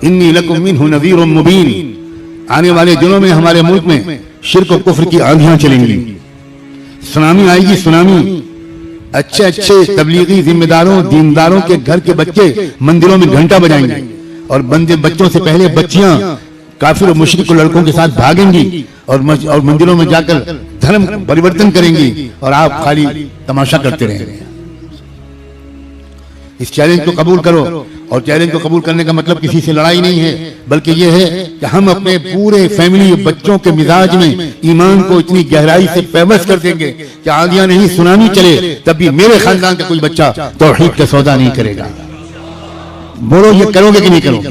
انی لکم منہ نذیر مبین، آنے والے دنوں میں ہمارے ملک میں شرک و کفر کی آندھیاں چلیں گی، سونامی آئے گی، سونامی۔ اچھے اچھے تبلیغی ذمہ داروں دینداروں کے گھر کے بچے مندروں میں گھنٹا بجائیں گے، اور بچوں سے پہلے بچیاں کافر و مشرک لڑکوں کے ساتھ بھاگیں گی اور مندروں میں جا کر دھرم پریورتن کریں گی، اور آپ خالی تماشا کرتے رہیں گے۔ اس چیلنج کو قبول کرو، اور چیلنج کو قبول کرنے کا مطلب کسی سے لڑائی نہیں ہے، بلکہ یہ ہے کہ ہم اپنے پورے فیملی بچوں کے مزاج میں ایمان کو اتنی گہرائی سے پیوست کر دیں گے کہ آندھیاں نہیں سونامی چلے تب بھی میرے خاندان کا کوئی بچہ توحید کا سودا نہیں کرے گا۔ بولو یہ کرو گے کہ نہیں کرو گے؟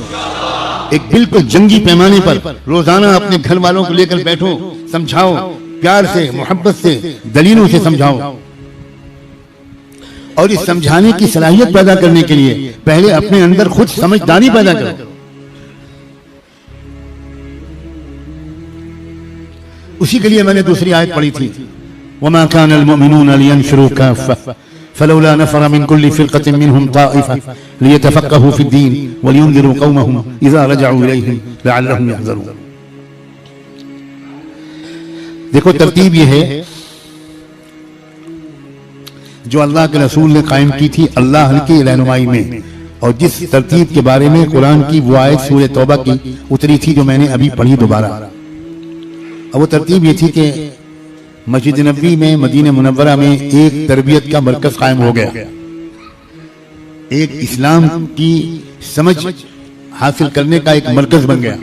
ایک بالکل جنگی پیمانے پر روزانہ اپنے گھر والوں کو لے کر بیٹھو، سمجھاؤ، پیار سے محبت سے دلیلوں سے سمجھاؤ، اور اس سمجھانے کی صلاحیت پیدا کرنے کے لیے پہلے اپنے اندر خود سمجھداری پیدا کرو۔ اسی کے لیے میں نے دوسری آیت پڑھی تھی، وَمَا كَانَ الْمُؤْمِنُونَ لِيَنْفِرُوا كَافَّةً فَلَوْلَا نَفَرَ مِنْ كُلِّ فِرْقَةٍ مِّنْهُمْ طَائِفَةٌ لِيَتَفَقَّهُوا فِي الدِّينِ وَلِيُنذِرُوا قَوْمَهُمْ إِذَا رَجَعُوا إِلَيْهِمْ لَعَلَّهُمْ يَحْذَرُونَ۔ دیکھو ترتیب یہ ہے جو اللہ کے رسول نے قائم کی تھی اللہ کی رہنمائی میں، اور جس ترتیب کے بارے میں قرآن کی وہ آیت سورہ توبہ کی اتری تھی جو میں نے ابھی پڑھی دوبارہ۔ اور وہ ترتیب یہ تھی کہ مسجد نبوی میں مدینہ منورہ میں ایک تربیت کا مرکز قائم ہو گیا، ایک اسلام کی سمجھ حاصل کرنے کا ایک مرکز بن گیا۔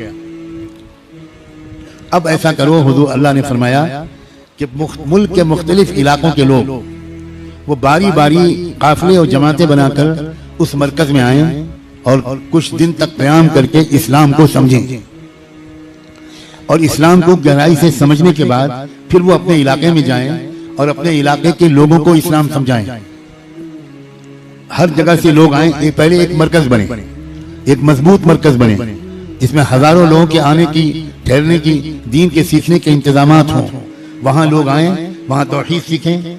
اب ایسا کرو، حضور اللہ نے فرمایا کہ ملک کے مختلف علاقوں کے لوگ وہ باری باری قافلے اور جماعتیں بنا کر اس مرکز میں آئیں اور کچھ دن تک قیام کر کے اسلام کو سمجھیں، اور اسلام کو گہرائی سے سمجھنے کے بعد پھر وہ اپنے علاقے میں جائیں اور اپنے علاقے کے لوگوں کو اسلام سمجھائیں۔ ہر جگہ سے لوگ آئیں، پہلے ایک مرکز بنے، ایک مضبوط مرکز بنے جس میں ہزاروں لوگوں کے آنے کی، ٹھہرنے کی، دین کے سیکھنے کے انتظامات ہوں۔ وہاں لوگ آئیں، وہاں توحید سیکھیں،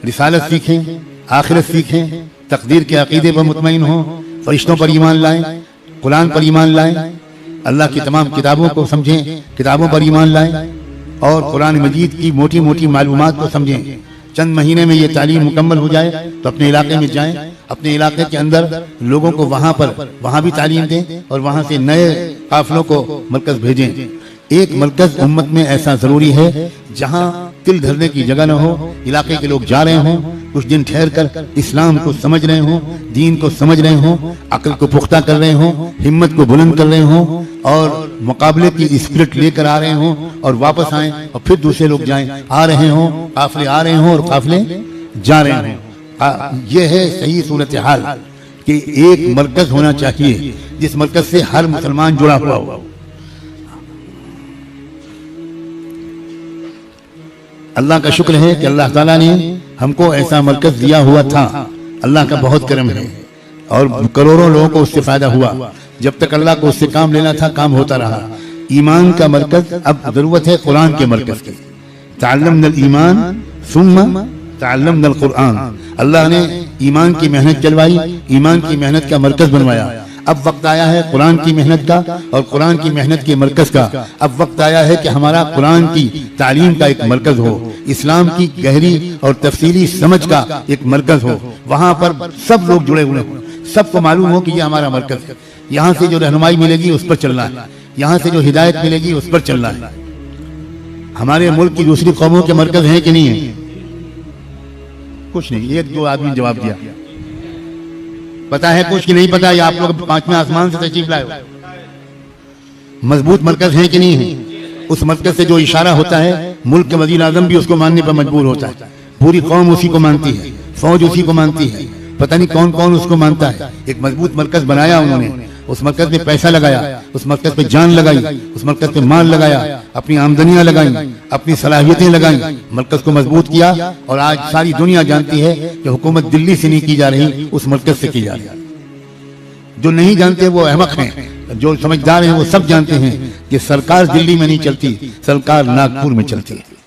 رسالت سیکھیں، آخرت سیکھیں، تقدیر کے عقیدے پر مطمئن ہوں، فرشتوں پر ایمان لائیں، قرآن پر ایمان لائیں، اللہ کی تمام کتابوں کو سمجھیں، کتابوں پر ایمان لائیں، اور قرآن مجید کی موٹی موٹی معلومات کو سمجھیں۔ چند مہینے میں یہ تعلیم مکمل ہو جائے تو اپنے علاقے میں جائیں، اپنے علاقے کے اندر لوگوں کو وہاں بھی تعلیم دیں، اور وہاں سے نئے قافلوں کو مرکز بھیجیں۔ ایک مرکز امت میں ایسا ضروری ہے جہاں دل دھرنے کی جگہ نہ ہو، علاقے کے لوگ جا رہے ہوں، کچھ دن ٹھہر کر اسلام کو سمجھ رہے ہوں، دین کو سمجھ رہے ہوں، عقل کو پختہ کر رہے ہوں، ہمت کو بلند کر رہے ہوں، اور مقابلے کی اسپرٹ لے کر آ رہے ہوں، اور واپس آئیں اور پھر دوسرے لوگ جائیں، آ رہے ہوں، قافلے آ رہے ہوں اور قافلے جا رہے ہوں۔ یہ ہے صحیح صورتحال کہ ایک مرکز ہونا چاہیے جس مرکز سے ہر مسلمان جڑا ہوا ہو۔ اللہ کا شکر ہے کہ اللہ تعالیٰ نے ہم کو ایسا مرکز دیا ہوا تھا، اللہ کا بہت کرم ہے، اور کروڑوں لوگوں کو اس سے فائدہ ہوا۔ جب تک اللہ کو اس سے کام لینا تھا کام ہوتا رہا۔ ایمان کا مرکز اب ضرورت ہے قرآن کے مرکز کی۔ تعلمنا الایمان ثم تعلمنا القرآن۔ اللہ نے ایمان کی محنت چلوائی، ایمان کی محنت کا مرکز بنوایا۔ اب وقت آیا ہے قرآن کی محنت کا اور قرآن کی محنت کے مرکز کا۔ اب وقت آیا ہے کہ ہمارا قرآن کی تعلیم کا ایک مرکز ہو، اسلام کی گہری اور تفصیلی سمجھ کا ایک مرکز ہو، وہاں پر سب لوگ جڑے ہوئے ہوں، سب کو معلوم ہو کہ یہ ہمارا مرکز ہے، یہاں سے جو رہنمائی ملے گی اس پر چلنا ہے، یہاں سے جو ہدایت ملے گی اس پر چلنا ہے۔ ہمارے ملک کی دوسری قوموں کے مرکز ہیں کہ نہیں ہیں؟ کچھ نہیں، ایک دو آدمی جواب دیا۔ پتا ہے کچھ کہ نہیں پتا، یا آپ لوگ پانچویں آسمان سے تشریف لائے ہو؟ مضبوط مرکز ہے کہ نہیں ہے؟ اس مرکز سے جو اشارہ ہوتا ہے ملک کے وزیر اعظم بھی اس کو ماننے پر مجبور ہوتا ہے، پوری قوم اسی کو مانتی ہے، فوج اسی کو مانتی ہے، پتہ نہیں کون کون اس کو مانتا ہے۔ ایک مضبوط مرکز بنایا انہوں نے، اس مرکز میں پیسہ لگایا، اس مرکز پہ جان لگائی، اس مرکز پہ مال لگایا، اپنی آمدنیاں لگائیں، اپنی صلاحیتیں لگائیں، مرکز کو مضبوط کیا، اور آج ساری دنیا جانتی ہے کہ حکومت دلی سے نہیں کی جا رہی، اس مرکز سے کی جا رہی ہے۔ جو نہیں جانتے وہ احمق ہیں، جو سمجھدار ہیں وہ سب جانتے ہیں کہ سرکار دلی میں نہیں چلتی، سرکار ناگپور میں چلتی ہے۔